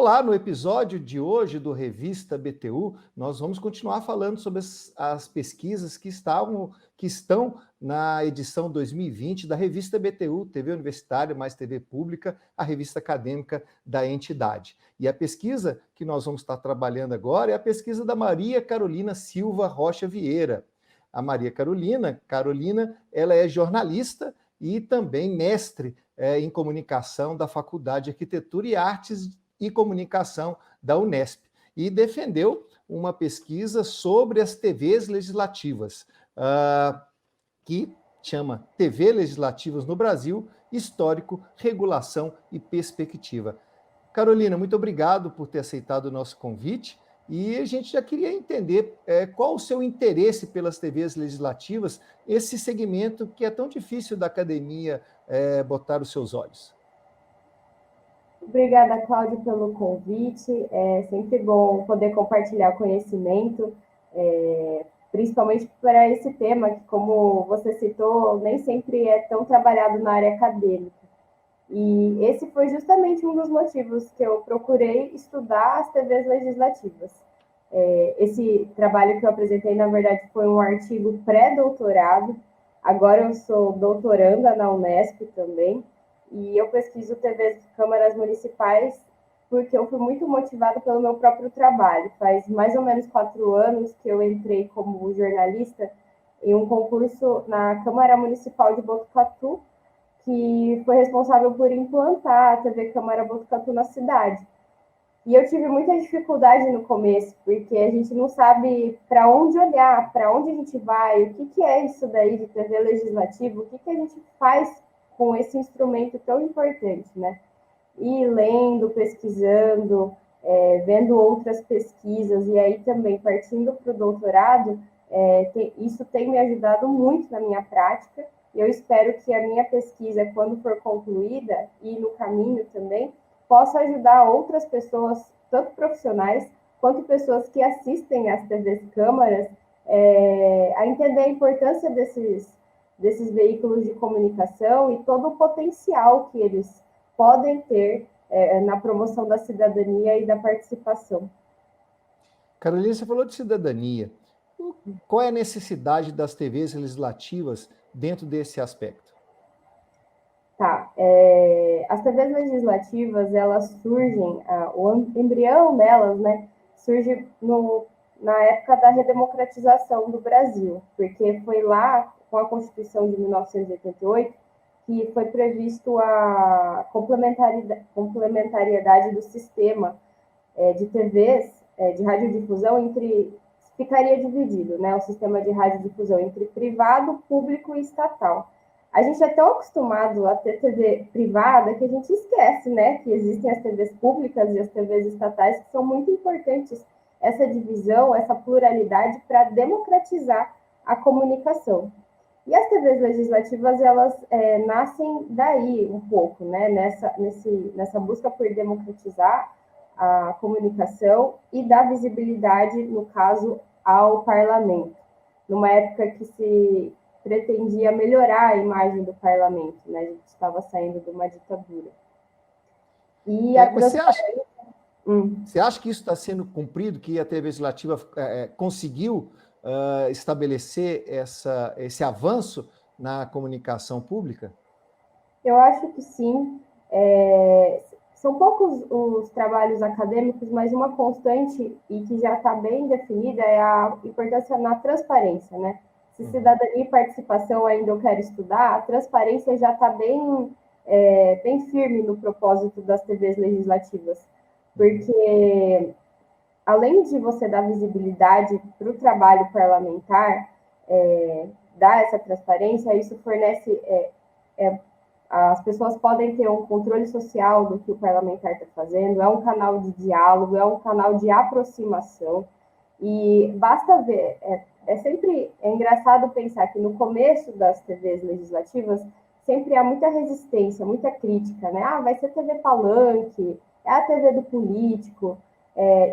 Olá, no episódio de hoje do Revista BTU, nós vamos continuar falando sobre as pesquisas que estão na edição 2020 da Revista BTU, TV Universitária mais TV Pública, a revista acadêmica da entidade. E a pesquisa que nós vamos estar trabalhando agora é a pesquisa da Maria Carolina Silva Rocha Vieira. A Maria Carolina, ela é jornalista e também mestre em comunicação da Faculdade de Arquitetura e Artes e Comunicação da Unesp, e defendeu uma pesquisa sobre as TVs legislativas, que chama TV Legislativas no Brasil, Histórico, Regulação e Perspectiva. Carolina, muito obrigado por ter aceitado o nosso convite, e a gente já queria entender qual o seu interesse pelas TVs legislativas, esse segmento que é tão difícil da academia botar os seus olhos. Obrigada, Cláudio, pelo convite. É sempre bom poder compartilhar conhecimento, principalmente para esse tema que, como você citou, nem sempre é tão trabalhado na área acadêmica. E esse foi justamente um dos motivos que eu procurei estudar as TVs legislativas. Esse trabalho que eu apresentei, na verdade, foi um artigo pré-doutorado. Agora eu sou doutoranda na Unesp também. E eu pesquiso TVs de câmaras municipais porque eu fui muito motivada pelo meu próprio trabalho. Faz mais ou menos 4 anos que eu entrei como jornalista em um concurso na Câmara Municipal de Botucatu, que foi responsável por implantar a TV Câmara Botucatu na cidade. E eu tive muita dificuldade no começo, porque a gente não sabe para onde olhar, para onde a gente vai, o que é isso daí de TV legislativa, o que a gente faz com esse instrumento tão importante, né? E lendo, pesquisando, vendo outras pesquisas, e aí também partindo para o doutorado, isso tem me ajudado muito na minha prática, e eu espero que a minha pesquisa, quando for concluída, e no caminho também, possa ajudar outras pessoas, tanto profissionais, quanto pessoas que assistem às TVs câmaras, a entender a importância desses veículos de comunicação e todo o potencial que eles podem ter na promoção da cidadania e da participação. Carolina, você falou de cidadania. Qual é a necessidade das TVs legislativas dentro desse aspecto? Tá. As TVs legislativas, elas surgem, o embrião delas, né, surge na época da redemocratização do Brasil, porque foi lá, com a Constituição de 1988, que foi previsto a complementariedade do sistema de TVs, de radiodifusão, ficaria dividido, né, o sistema de radiodifusão entre privado, público e estatal. A gente é tão acostumado a ter TV privada que a gente esquece, né, que existem as TVs públicas e as TVs estatais, que são muito importantes, essa divisão, essa pluralidade para democratizar a comunicação. E as TVs legislativas, elas nascem daí um pouco, né, nessa busca por democratizar a comunicação e dar visibilidade, no caso, ao parlamento, numa época que se pretendia melhorar a imagem do parlamento, né? A gente estava saindo de uma ditadura. E você acha que isso está sendo cumprido, que a TV legislativa conseguiu estabelecer esse avanço na comunicação pública? Eu acho que sim. São poucos os trabalhos acadêmicos, mas uma constante e que já está bem definida é a importância na transparência, né? Se cidadania e participação ainda eu quero estudar, a transparência já está bem firme no propósito das TVs legislativas, porque além de você dar visibilidade para o trabalho parlamentar, dar essa transparência, isso fornece as pessoas podem ter um controle social do que o parlamentar está fazendo, é um canal de diálogo, é um canal de aproximação, e basta ver, sempre engraçado pensar que no começo das TVs legislativas sempre há muita resistência, muita crítica, né? Vai ser TV palanque, é a TV do político.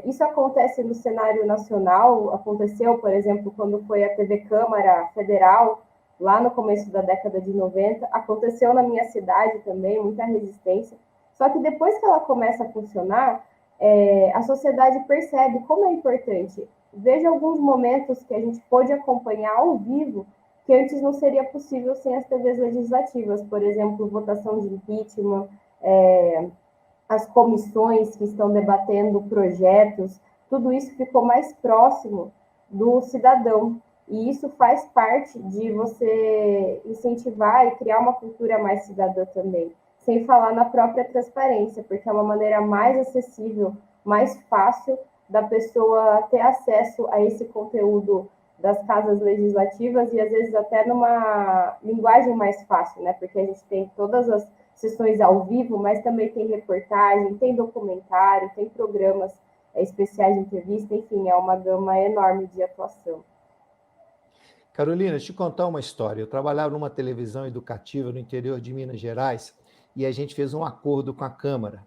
Isso acontece no cenário nacional, aconteceu, por exemplo, quando foi a TV Câmara Federal, lá no começo da década de 90, aconteceu na minha cidade também, muita resistência. Só que depois que ela começa a funcionar, a sociedade percebe como é importante. Veja alguns momentos que a gente pôde acompanhar ao vivo, que antes não seria possível sem as TVs legislativas, por exemplo, votação de impeachment, as comissões que estão debatendo projetos, tudo isso ficou mais próximo do cidadão. E isso faz parte de você incentivar e criar uma cultura mais cidadã também. Sem falar na própria transparência, porque é uma maneira mais acessível, mais fácil da pessoa ter acesso a esse conteúdo das casas legislativas e às vezes até numa linguagem mais fácil, né? Porque a gente tem todas as sessões ao vivo, mas também tem reportagem, tem documentário, tem programas especiais de entrevista, enfim, é uma gama enorme de atuação. Carolina, deixa eu te contar uma história. Eu trabalhava numa televisão educativa no interior de Minas Gerais e a gente fez um acordo com a Câmara.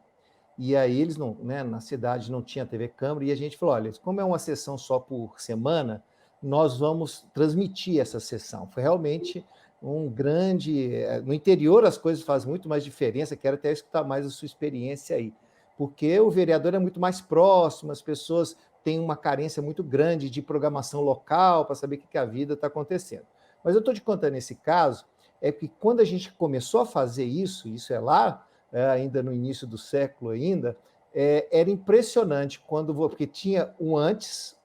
E aí eles não, né, na cidade não tinha TV Câmara e a gente falou, olha, como é uma sessão só por semana, nós vamos transmitir essa sessão. Foi realmente um grande... No interior as coisas fazem muito mais diferença, quero até escutar mais a sua experiência aí, porque o vereador é muito mais próximo, as pessoas têm uma carência muito grande de programação local para saber o que a vida está acontecendo. Mas eu estou te contando esse caso, é que quando a gente começou a fazer isso é lá, ainda no início do século ainda, era impressionante porque tinha um antes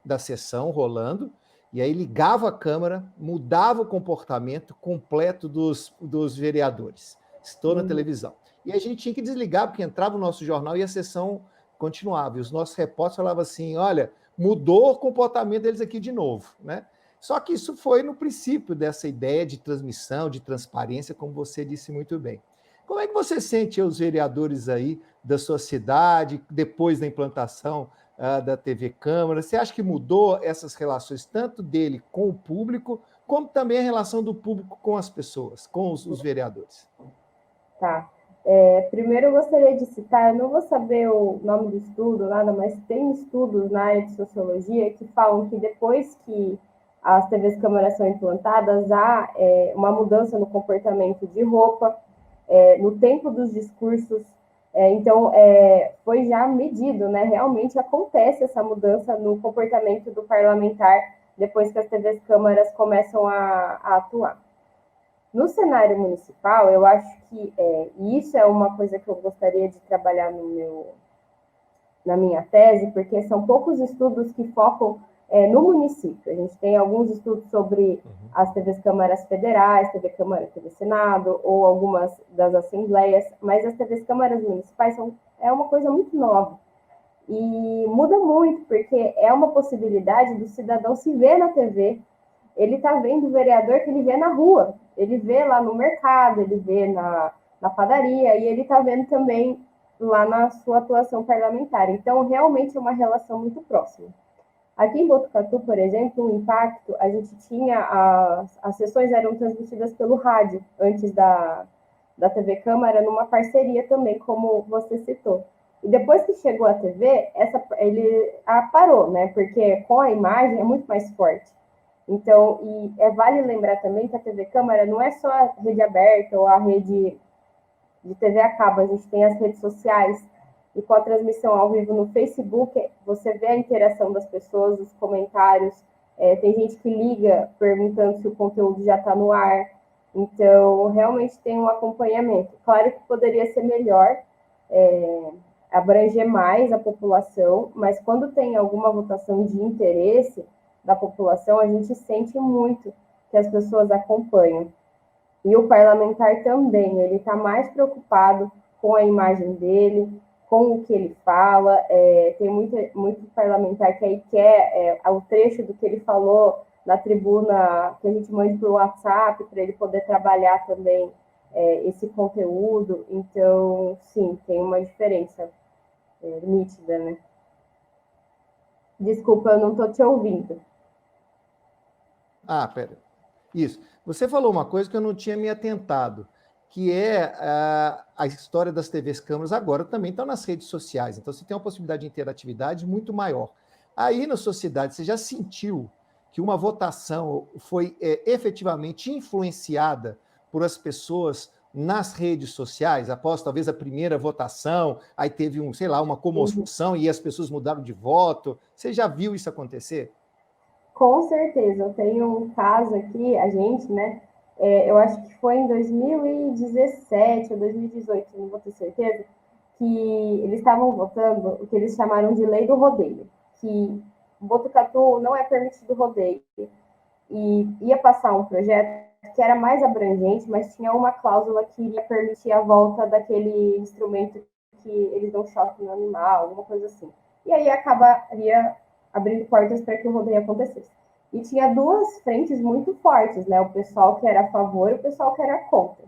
da sessão rolando, e aí ligava a câmera, mudava o comportamento completo dos vereadores. Estou na televisão. E a gente tinha que desligar, porque entrava o nosso jornal e a sessão continuava. E os nossos repórteres falavam assim, olha, mudou o comportamento deles aqui de novo, né? Só que isso foi no princípio dessa ideia de transmissão, de transparência, como você disse muito bem. Como é que você sente os vereadores aí da sua cidade, depois da implantação da TV Câmara? Você acha que mudou essas relações, tanto dele com o público, como também a relação do público com as pessoas, com os vereadores? Tá. Primeiro eu gostaria de citar, eu não vou saber o nome do estudo, nada, mas tem estudos na área de sociologia que falam que depois que as TVs câmaras são implantadas, há uma mudança no comportamento de roupa, no tempo dos discursos, então foi já medido, né? Realmente acontece essa mudança no comportamento do parlamentar depois que as TVs câmaras começam a atuar. No cenário municipal, eu acho que e isso é uma coisa que eu gostaria de trabalhar na minha tese, porque são poucos estudos que focam no município. A gente tem alguns estudos sobre as TVs câmaras federais, TV Câmara, TV Senado, ou algumas das assembleias, mas as TVs câmaras municipais é uma coisa muito nova. E muda muito, porque é uma possibilidade do cidadão se ver na TV, ele está vendo o vereador que ele vê na rua, ele vê lá no mercado, ele vê na padaria, e ele está vendo também lá na sua atuação parlamentar. Então, realmente é uma relação muito próxima. Aqui em Botucatu, por exemplo, o Impacto, a gente tinha as sessões eram transmitidas pelo rádio, antes da TV Câmara, numa parceria também, como você citou. E depois que chegou a TV, ele parou, né? Porque com a imagem é muito mais forte. Então, vale lembrar também que a TV Câmara não é só a rede aberta ou a rede de TV a cabo, a gente tem as redes sociais, e com a transmissão ao vivo no Facebook, você vê a interação das pessoas, os comentários, tem gente que liga perguntando se o conteúdo já está no ar, então realmente tem um acompanhamento. Claro que poderia ser melhor, abranger mais a população, mas quando tem alguma votação de interesse da população, a gente sente muito que as pessoas acompanham. E o parlamentar também, ele está mais preocupado com a imagem dele, com o que ele fala, tem muito parlamentar que aí quer o trecho do que ele falou na tribuna, que a gente manda para o WhatsApp, para ele poder trabalhar também esse conteúdo. Então, sim, tem uma diferença nítida, né? Desculpa, eu não estou te ouvindo. Pera. Isso. Você falou uma coisa que eu não tinha me atentado, que é a história das TVs câmaras agora também estão nas redes sociais. Então, você tem uma possibilidade de interatividade muito maior. Aí, na sociedade, você já sentiu que uma votação foi efetivamente influenciada por as pessoas nas redes sociais, após talvez a primeira votação, aí teve sei lá, uma comoção e as pessoas mudaram de voto. Você já viu isso acontecer? Com certeza, eu tenho um caso aqui, a gente, né? Eu acho que foi em 2017 ou 2018, não vou ter certeza, que eles estavam votando o que eles chamaram de lei do rodeio, que Botucatu não é permitido rodeio, e ia passar um projeto que era mais abrangente, mas tinha uma cláusula que iria permitir a volta daquele instrumento que eles dão choque no animal, alguma coisa assim. E aí acabaria abrindo portas para que o rodeio acontecesse. E tinha duas frentes muito fortes, né? O pessoal que era a favor e o pessoal que era contra.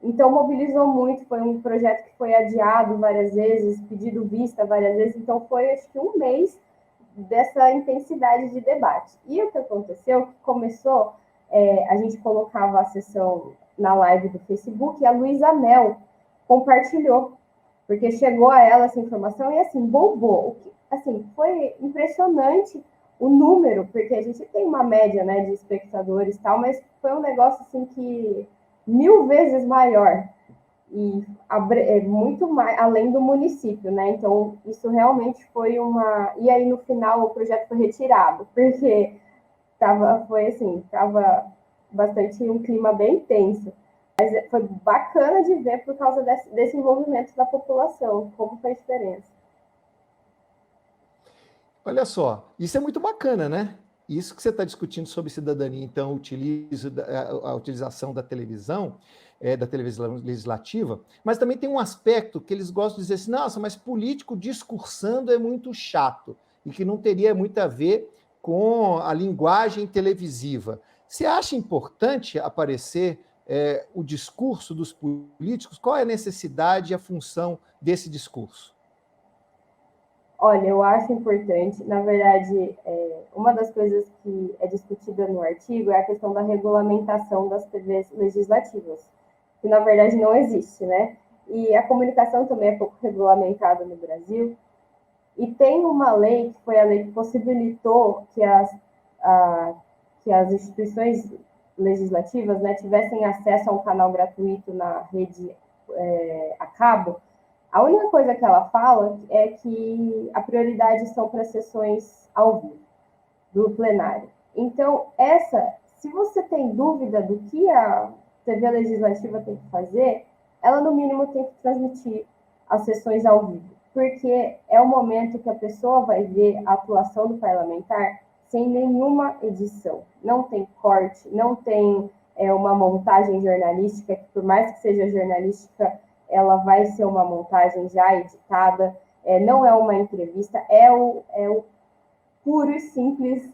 Então mobilizou muito, foi um projeto que foi adiado várias vezes, pedido vista várias vezes, então foi acho que um mês dessa intensidade de debate. E o que aconteceu, que começou, a gente colocava a sessão na live do Facebook e a Luísa Mel compartilhou, porque chegou a ela essa informação e assim, bombou. Assim, foi impressionante o número, porque a gente tem uma média, né, de espectadores e tal, mas foi um negócio assim que 1000 vezes maior e muito mais além do município, né? Então isso realmente foi uma. E aí no final o projeto foi retirado, porque tava bastante um clima bem tenso. Mas foi bacana de ver por causa desse envolvimento da população, como faz diferença. Olha só, isso é muito bacana, né? Isso que você está discutindo sobre cidadania, então, a utilização da televisão legislativa, mas também tem um aspecto que eles gostam de dizer assim, nossa, mas político discursando é muito chato, e que não teria muito a ver com a linguagem televisiva. Você acha importante aparecer o discurso dos políticos? Qual é a necessidade e a função desse discurso? Olha, eu acho importante, na verdade, uma das coisas que é discutida no artigo é a questão da regulamentação das TVs legislativas, que na verdade não existe, né? E a comunicação também é pouco regulamentada no Brasil, e tem uma lei, que foi a lei que possibilitou a, que as instituições legislativas, né, tivessem acesso a um canal gratuito na rede a cabo. A única coisa que ela fala é que a prioridade são para sessões ao vivo, do plenário. Então, se você tem dúvida do que a TV legislativa tem que fazer, ela no mínimo tem que transmitir as sessões ao vivo, porque é o momento que a pessoa vai ver a atuação do parlamentar sem nenhuma edição. Não tem corte, não tem uma montagem jornalística, que por mais que seja jornalística, ela vai ser uma montagem já editada, não é uma entrevista, é o puro e simples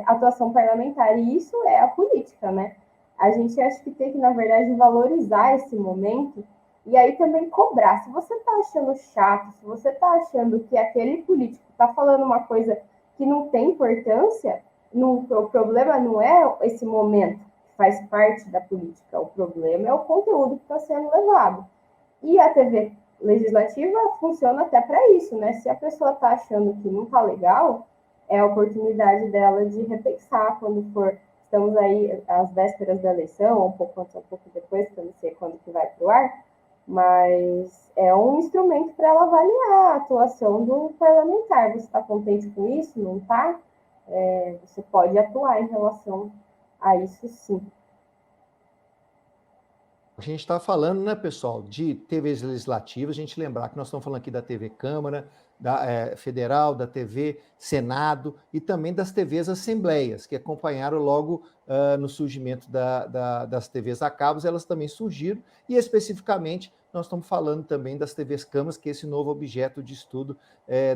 atuação parlamentar. E isso é a política, né? A gente acha que tem que, na verdade, valorizar esse momento e aí também cobrar. Se você está achando chato, se você está achando que aquele político está falando uma coisa que não tem importância, o problema não é esse momento que faz parte da política, o problema é o conteúdo que está sendo levado. E a TV legislativa funciona até para isso, né? Se a pessoa está achando que não está legal, é a oportunidade dela de repensar quando for. Estamos aí às vésperas da eleição, um pouco antes, um pouco depois, que eu não sei quando que vai para o ar, mas é um instrumento para ela avaliar a atuação do parlamentar. Você está contente com isso? Não está? Você pode atuar em relação a isso, sim. A gente está falando, né, pessoal, de TVs legislativas, a gente lembrar que nós estamos falando aqui da TV Câmara, da Federal, da TV Senado e também das TVs Assembleias, que acompanharam logo no surgimento das TVs a cabos, elas também surgiram, e especificamente nós estamos falando também das TVs Câmaras, que é esse novo objeto de estudo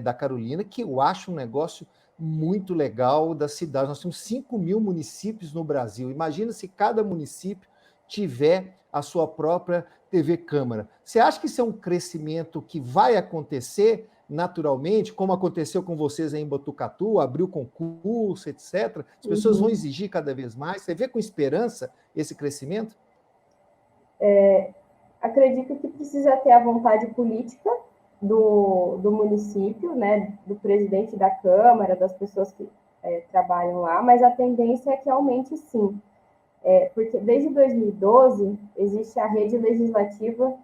da Carolina, que eu acho um negócio muito legal da cidade. Nós temos 5.000 municípios no Brasil, imagina se cada município tiver a sua própria TV Câmara. Você acha que isso é um crescimento que vai acontecer naturalmente, como aconteceu com vocês em Botucatu, abriu concurso, etc. As pessoas vão exigir cada vez mais. Você vê com esperança esse crescimento? Acredito que precisa ter a vontade política do município, né, do presidente da Câmara, das pessoas que trabalham lá, mas a tendência é que aumente sim. porque desde 2012 existe a rede legislativa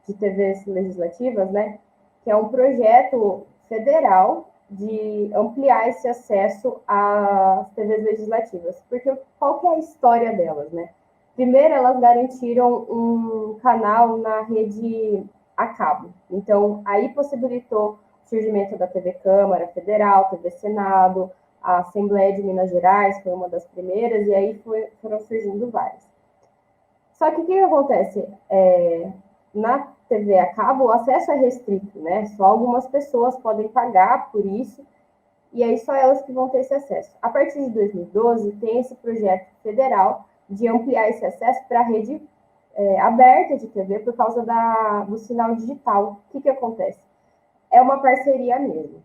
de TVs legislativas, né, que é um projeto federal de ampliar esse acesso às TVs legislativas. Porque qual que é a história delas, né? Primeiro, elas garantiram um canal na rede a cabo. Então, aí possibilitou o surgimento da TV Câmara Federal, TV Senado, a Assembleia de Minas Gerais foi uma das primeiras, e aí foram surgindo várias. Só que o que acontece? Na TV a cabo, o acesso é restrito, né? Só algumas pessoas podem pagar por isso, e aí só elas que vão ter esse acesso. A partir de 2012, tem esse projeto federal de ampliar esse acesso para a rede aberta de TV por causa do sinal digital. O que acontece? É uma parceria mesmo.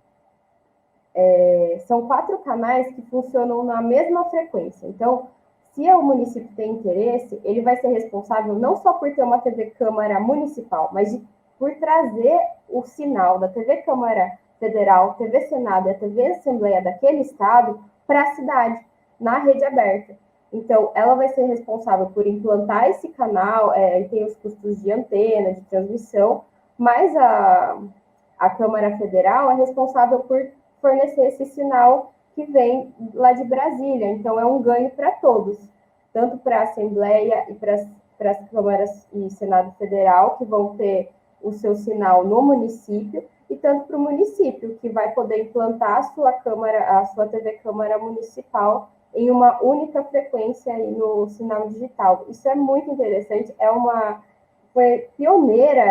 São 4 canais que funcionam na mesma frequência. Então, se o município tem interesse, ele vai ser responsável não só por ter uma TV Câmara municipal, mas por trazer o sinal da TV Câmara Federal, TV Senado e a TV Assembleia daquele estado para a cidade, na rede aberta. Então, ela vai ser responsável por implantar esse canal, e tem os custos de antena, de transmissão, mas a Câmara Federal é responsável por fornecer esse sinal que vem lá de Brasília. Então, é um ganho para todos, tanto para a Assembleia e para as câmaras e Senado Federal, que vão ter o seu sinal no município, e tanto para o município, que vai poder implantar a sua TV Câmara Municipal em uma única frequência aí no sinal digital. Isso é muito interessante, foi pioneira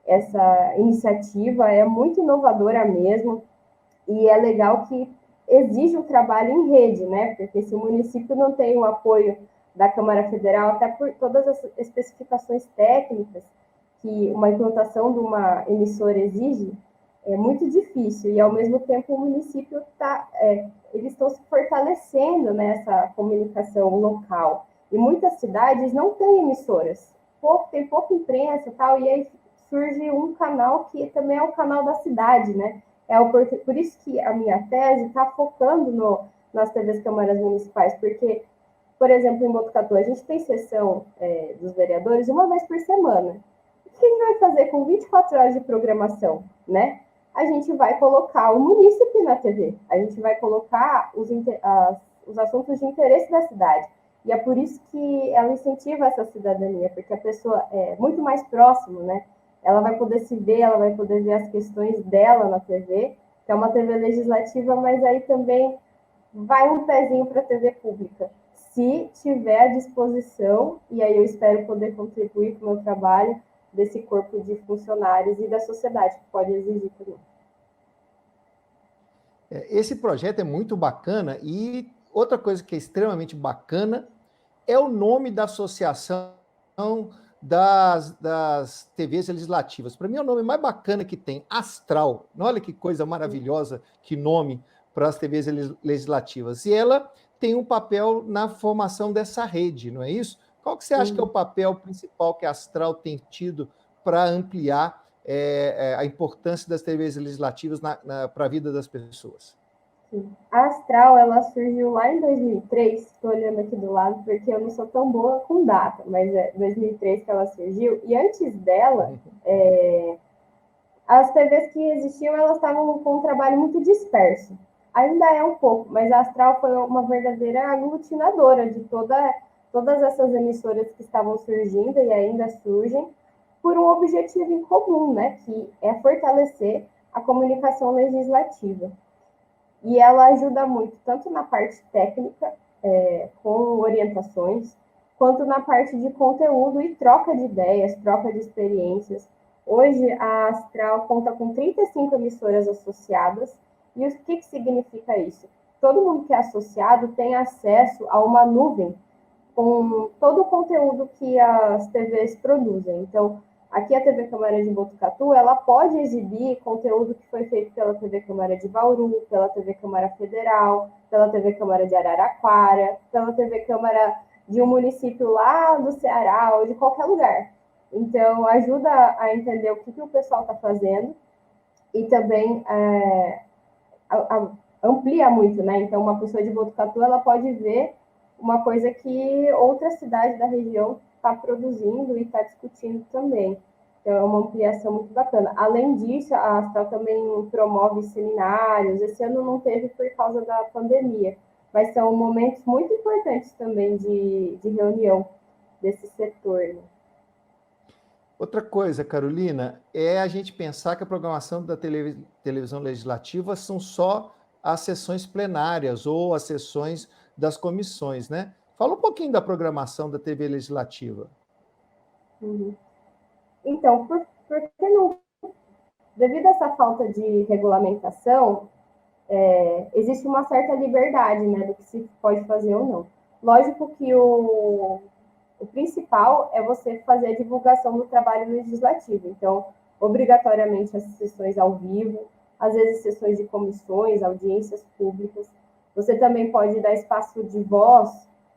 essa iniciativa, é muito inovadora mesmo, e é legal que exige um trabalho em rede, né? Porque se o município não tem o apoio da Câmara Federal, até por todas as especificações técnicas que uma implantação de uma emissora exige, é muito difícil. E, ao mesmo tempo, o município eles estão se fortalecendo nessa comunicação local. E muitas cidades não têm emissoras. Tem pouca imprensa e tal, e aí surge um canal que também é o canal da cidade, né? Por isso que a minha tese está focando nas TVs câmaras municipais, porque, por exemplo, em Botucatu, a gente tem sessão dos vereadores uma vez por semana. O que a gente vai fazer com 24 horas de programação, né? A gente vai colocar o munícipe na TV, a gente vai colocar os assuntos de interesse da cidade. E é por isso que ela incentiva essa cidadania, porque a pessoa é muito mais próxima, né? Ela vai poder se ver, ela vai poder ver as questões dela na TV, que é uma TV legislativa, mas aí também vai um pezinho para a TV pública, se tiver à disposição, e aí eu espero poder contribuir com o meu trabalho, desse corpo de funcionários e da sociedade, que pode exigir também. Esse projeto é muito bacana, e outra coisa que é extremamente bacana é o nome da associação das TVs legislativas. Para mim é o nome mais bacana que tem, Astral. Olha que coisa maravilhosa, que nome para as TVs legislativas. E ela tem um papel na formação dessa rede, não é isso? Qual que você acha que é o papel principal que a Astral tem tido para ampliar a importância das TVs legislativas para a vida das pessoas? Sim. A Astral, ela surgiu lá em 2003, estou olhando aqui do lado porque eu não sou tão boa com data, mas é 2003 que ela surgiu, e antes dela, as TVs que existiam, elas estavam com um trabalho muito disperso. Ainda é um pouco, mas a Astral foi uma verdadeira aglutinadora de todas essas emissoras que estavam surgindo e ainda surgem, por um objetivo em comum, né, que é fortalecer a comunicação legislativa. E ela ajuda muito, tanto na parte técnica, com orientações, quanto na parte de conteúdo e troca de ideias, troca de experiências. Hoje, a Astral conta com 35 emissoras associadas. E o que significa isso? Todo mundo que é associado tem acesso a uma nuvem com todo o conteúdo que as TVs produzem. Então, aqui a TV Câmara de Botucatu, ela pode exibir conteúdo que foi feito pela TV Câmara de Bauru, pela TV Câmara Federal, pela TV Câmara de Araraquara, pela TV Câmara de um município lá do Ceará ou de qualquer lugar. Então, ajuda a entender o que o pessoal está fazendo e também amplia muito, né? Então, uma pessoa de Botucatu, ela pode ver uma coisa que outra cidade da região está produzindo e está discutindo também. Então, é uma ampliação muito bacana. Além disso, a Astral também promove seminários. Esse ano não teve por causa da pandemia, mas são momentos muito importantes também de reunião desse setor. Né? Outra coisa, Carolina, é a gente pensar que a programação da televisão legislativa são só as sessões plenárias ou as sessões das comissões, né? Fala um pouquinho da programação da TV legislativa. Uhum. Então, por que não? Devido a essa falta de regulamentação, existe uma certa liberdade, né, do que se pode fazer ou não. Lógico que o principal é você fazer a divulgação do trabalho legislativo. Então, obrigatoriamente as sessões ao vivo, às vezes sessões de comissões, audiências públicas. Você também pode dar espaço de voz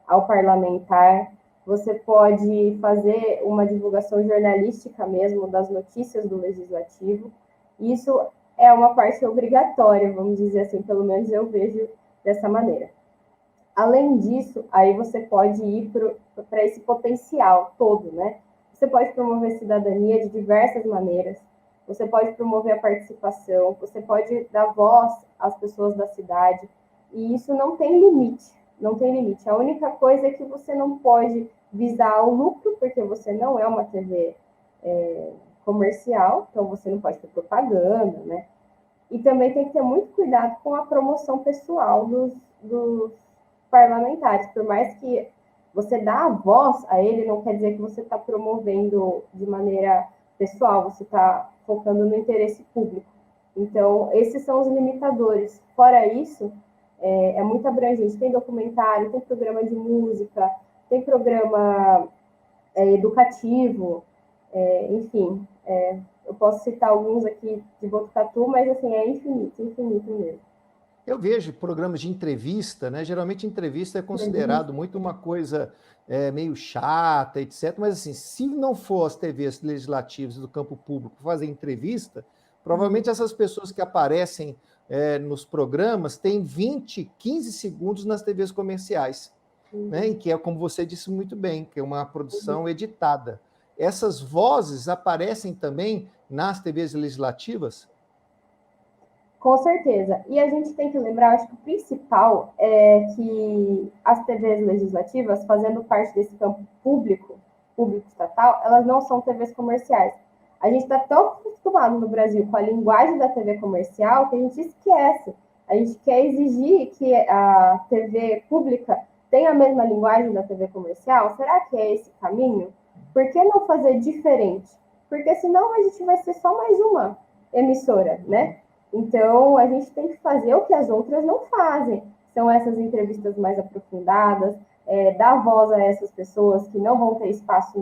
ao parlamentar. Você pode fazer uma divulgação jornalística mesmo das notícias do legislativo. Isso é uma parte obrigatória, vamos dizer assim, pelo menos eu vejo dessa maneira. Além disso, aí você pode ir para esse potencial todo, né? Você pode promover cidadania de diversas maneiras, você pode promover a participação, você pode dar voz às pessoas da cidade, e isso não tem limite, não tem limite. A única coisa é que você não pode visar o lucro, porque você não é uma TV comercial, então você não pode ter propaganda, né? E também tem que ter muito cuidado com a promoção pessoal dos parlamentares, por mais que você dá a voz a ele, não quer dizer que você está promovendo de maneira pessoal, você está focando no interesse público. Então, esses são os limitadores. Fora isso, é muito abrangente. Tem documentário, tem programa de música, tem programa educativo, enfim. Eu posso citar alguns aqui de Botucatu, mas assim, é infinito, infinito mesmo. Eu vejo programas de entrevista, né? Geralmente entrevista é considerado muito uma coisa meio chata, etc. Mas assim, se não for as TVs legislativas do campo público fazer entrevista, provavelmente essas pessoas que aparecem nos programas têm 20, 15 segundos nas TVs comerciais, né? E que é, como você disse muito bem, que é uma produção editada. Essas vozes aparecem também nas TVs legislativas? Com certeza. E a gente tem que lembrar, acho que o principal é que as TVs legislativas, fazendo parte desse campo público, público estatal, elas não são TVs comerciais. A gente está tão acostumado no Brasil com a linguagem da TV comercial que a gente esquece. A gente quer exigir que a TV pública tenha a mesma linguagem da TV comercial. Será que é esse caminho? Por que não fazer diferente? Porque senão a gente vai ser só mais uma emissora, né? Então, a gente tem que fazer o que as outras não fazem. São essas entrevistas mais aprofundadas, dar voz a essas pessoas que não vão ter espaço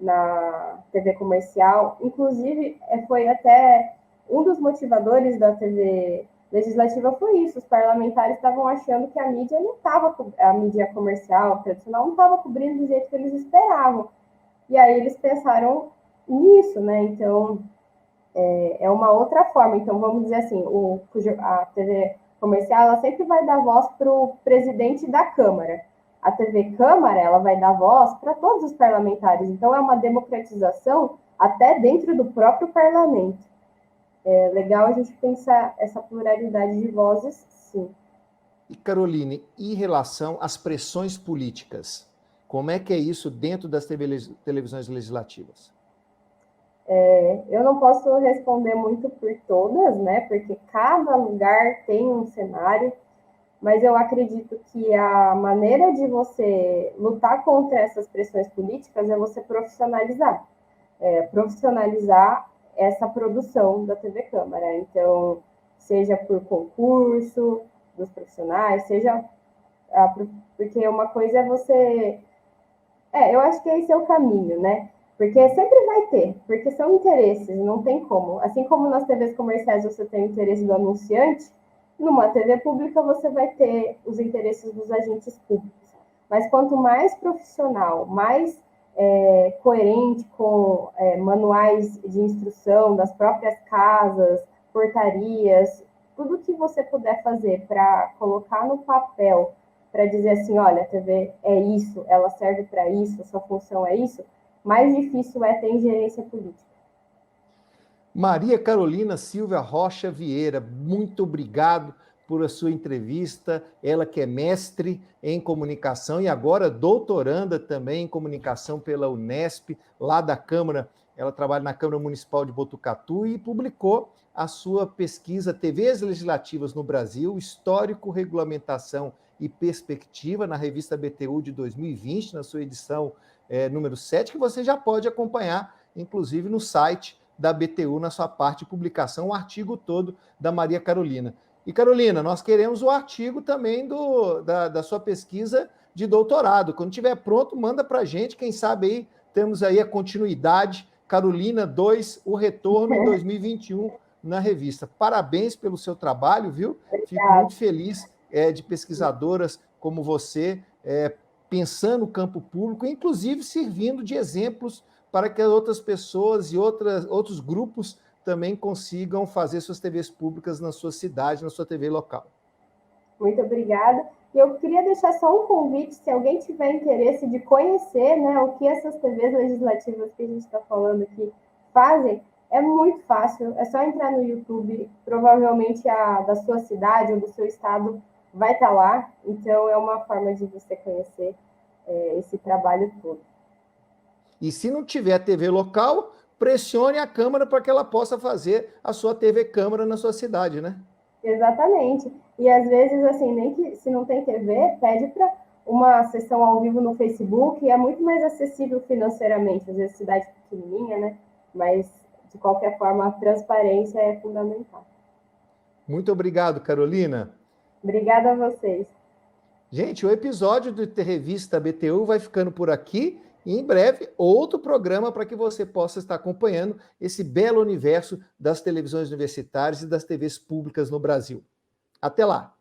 na TV comercial. Inclusive, foi até um dos motivadores da TV legislativa foi isso. Os parlamentares estavam achando que a mídia não estava, a mídia comercial, tradicional, não estava cobrindo do jeito que eles esperavam. E aí eles pensaram nisso, né? Então, é uma outra forma. Então, vamos dizer assim, a TV comercial ela sempre vai dar voz para o presidente da Câmara. A TV Câmara ela vai dar voz para todos os parlamentares. Então, é uma democratização até dentro do próprio parlamento. É legal a gente pensar essa pluralidade de vozes, sim. E, Caroline, em relação às pressões políticas, como é que é isso dentro das televisões legislativas? Eu não posso responder muito por todas, né? Porque cada lugar tem um cenário, mas eu acredito que a maneira de você lutar contra essas pressões políticas é você profissionalizar. Profissionalizar essa produção da TV Câmara. Então, seja por concurso dos profissionais, seja... porque uma coisa é você... eu acho que esse é o caminho, né? Porque sempre vai ter, porque são interesses, não tem como. Assim como nas TVs comerciais você tem o interesse do anunciante, numa TV pública você vai ter os interesses dos agentes públicos. Mas quanto mais profissional, mais coerente com manuais de instrução das próprias casas, portarias, tudo que você puder fazer para colocar no papel para dizer assim, olha, a TV é isso, ela serve para isso, a sua função é isso, mais difícil é ter ingerência política. Maria Carolina Silva Rocha Vieira, muito obrigado por a sua entrevista. Ela que é mestre em comunicação e agora doutoranda também em comunicação pela Unesp, lá da Câmara. Ela trabalha na Câmara Municipal de Botucatu e publicou a sua pesquisa TVs Legislativas no Brasil, Histórico, Regulamentação e Perspectiva, na revista BTU de 2020, na sua edição número 7, que você já pode acompanhar, inclusive no site da BTU, na sua parte de publicação, o artigo todo da Maria Carolina. E, Carolina, nós queremos o artigo também da sua pesquisa de doutorado. Quando estiver pronto, manda para a gente, quem sabe aí temos aí a continuidade, Carolina 2, o retorno em 2021 na revista. Parabéns pelo seu trabalho, viu? Fico muito feliz de pesquisadoras como você, pensando no campo público, inclusive servindo de exemplos para que outras pessoas e outros grupos também consigam fazer suas TVs públicas na sua cidade, na sua TV local. Muito obrigada. E eu queria deixar só um convite, se alguém tiver interesse de conhecer, né, o que essas TVs legislativas que a gente está falando aqui fazem, é muito fácil, é só entrar no YouTube, provavelmente a da sua cidade ou do seu estado vai estar lá, então é uma forma de você conhecer esse trabalho todo. E se não tiver TV local, pressione a Câmara para que ela possa fazer a sua TV Câmara na sua cidade, né? Exatamente. E às vezes, assim, nem que se não tem TV, pede para uma sessão ao vivo no Facebook, e é muito mais acessível financeiramente, às vezes cidade pequenininha, né? Mas, de qualquer forma, a transparência é fundamental. Muito obrigado, Carolina. Obrigada a vocês. Gente, o episódio do Revista BTU vai ficando por aqui. E em breve, outro programa para que você possa estar acompanhando esse belo universo das televisões universitárias e das TVs públicas no Brasil. Até lá!